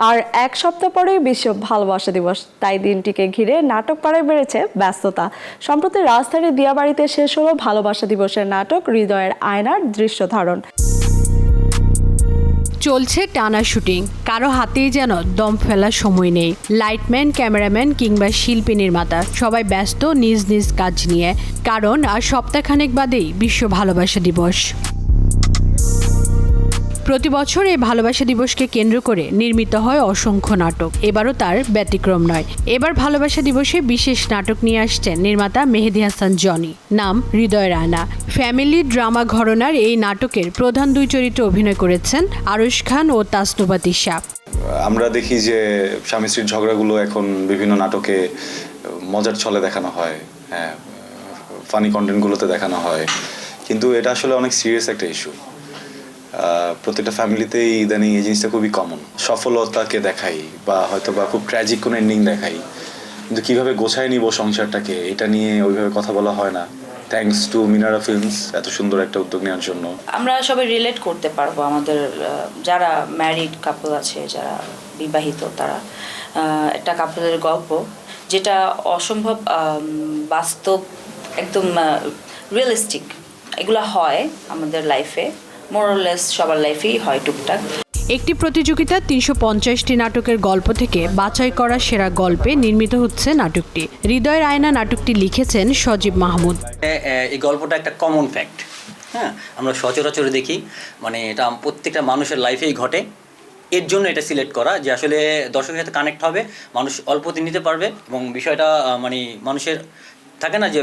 আর এক সপ্তাহ পরেই বিশ্ব ভালোবাসা দিবস, তাই দিনটিকে ঘিরে নাটক পাড়ায় বেড়েছে ব্যস্ততা। সম্প্রতি রাজধানীর দিয়াবাড়িতে শেষ হলো ভালোবাসা দিবসের নাটক হৃদয়ের আয়নার দৃশ্য ধারণ। চলছে টানা শুটিং, কারো হাতেই যেন দম ফেলার সময় নেই। লাইটম্যান, ক্যামেরাম্যান কিংবা শিল্পী নির্মাতা সবাই ব্যস্ত নিজ নিজ কাজ নিয়ে, কারণ আর সপ্তাহখানেক বাদেই বিশ্ব ভালোবাসা দিবস। প্রতি বছর এই ভালোবাসা দিবসকে কেন্দ্র করে নির্মিত হয় অসংখ্য নাটক, এবারও তার ব্যতিক্রম নয়। এবার ভালোবাসা দিবসে বিশেষ নাটক নিয়ে আসছেন নির্মাতা মেহেদী হাসান জনি, নাম হৃদয়ের আয়না। ফ্যামিলি ড্রামা ঘরানার এই নাটকের প্রধান দুই চরিত্রে অভিনয় করেছেন আরশ খান ও তাসনুভা তিশা। আমরা দেখি যে স্বামী স্ত্রীর ঝগড়াগুলো এখন বিভিন্ন নাটকে মজার ছলে দেখানো হয়, হ্যাঁ, ফানি কন্টেন্টগুলোতে দেখানো হয়, কিন্তু এটা আসলে অনেক সিরিয়াস একটা ইস্যু। প্রত্যেকটা ফ্যামিলিতেই ইদানিং এই জিনিসটা খুবই কমন। সফলতাকে দেখাই বা হয়তো বা খুব ট্র্যাজিক কোনো এন্ডিং দেখাই, কিন্তু কীভাবে গোছায় নিব সংসারটাকে, এটা নিয়ে ওইভাবে কথা বলা হয় না। থ্যাঙ্কস টু মিনারা ফিল্মস এত সুন্দর একটা উদ্যোগ নেওয়ার জন্য। আমরা সবাই রিলেট করতে পারবো, আমাদের যারা ম্যারিড কাপল আছে, যারা বিবাহিত, তারা একটা কাপলের গল্প, যেটা অসম্ভব বাস্তব, একদম রিয়েলিস্টিক। এগুলো হয় আমাদের লাইফে, মোরলেস সবার লাইফেই হয় টুকটাক। একটি প্রতিযোগিতা ৩৫০টি নাটকের গল্প থেকে বাছাই করা সেরা গল্পে নির্মিত হচ্ছে নাটকটি। হৃদয়ের আয়না নাটকটি লিখেছেন সজীব মাহমুদ। এই গল্পটা একটা কমন ফ্যাক্ট, হ্যাঁ, আমরা সচরাচর দেখি, মানে এটা প্রত্যেকটা মানুষের লাইফেই ঘটে। এর জন্য এটা সিলেক্ট করা যে আসলে দর্শকের সাথে কানেক্ট হবে, মানুষ অল্পতে নিতে পারবে এবং বিষয়টা মানে মানুষের থাকে না যে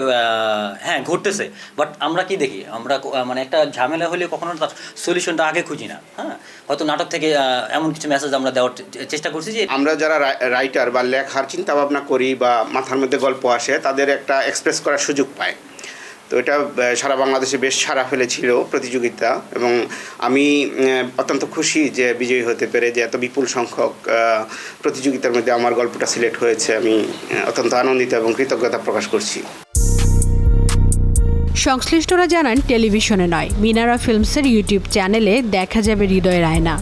হ্যাঁ ঘটতেছে, বাট আমরা কি দেখি, আমরা মানে একটা ঝামেলা হলে কখনো তার সলিউশনটা আগে খুঁজি না। হ্যাঁ, হয়তো নাটক থেকে এমন কিছু মেসেজ আমরা দেওয়ার চেষ্টা করছি যে আমরা যারা রাইটার বা লেখার চিন্তা ভাবনা করি বা মাথার মধ্যে গল্প আসে, তাদের একটা এক্সপ্রেস করার সুযোগ পায়। তো এটা সারা বাংলাদেশে বেশ সাড়া ফেলেছিল প্রতিযোগিতা, এবং আমি অত্যন্ত খুশি যে বিজয়ী হতে পেরে, যে এত বিপুল সংখ্যক প্রতিযোগিতার মধ্যে আমার গল্পটা সিলেক্ট হয়েছে। আমি অত্যন্ত আনন্দিত এবং কৃতজ্ঞতা প্রকাশ করছি। সংশ্লিষ্টরা জানান, টেলিভিশনে নয়, মিনারা ফিল্মসের ইউটিউব চ্যানেলে দেখা যাবে হৃদয়ের আয়না।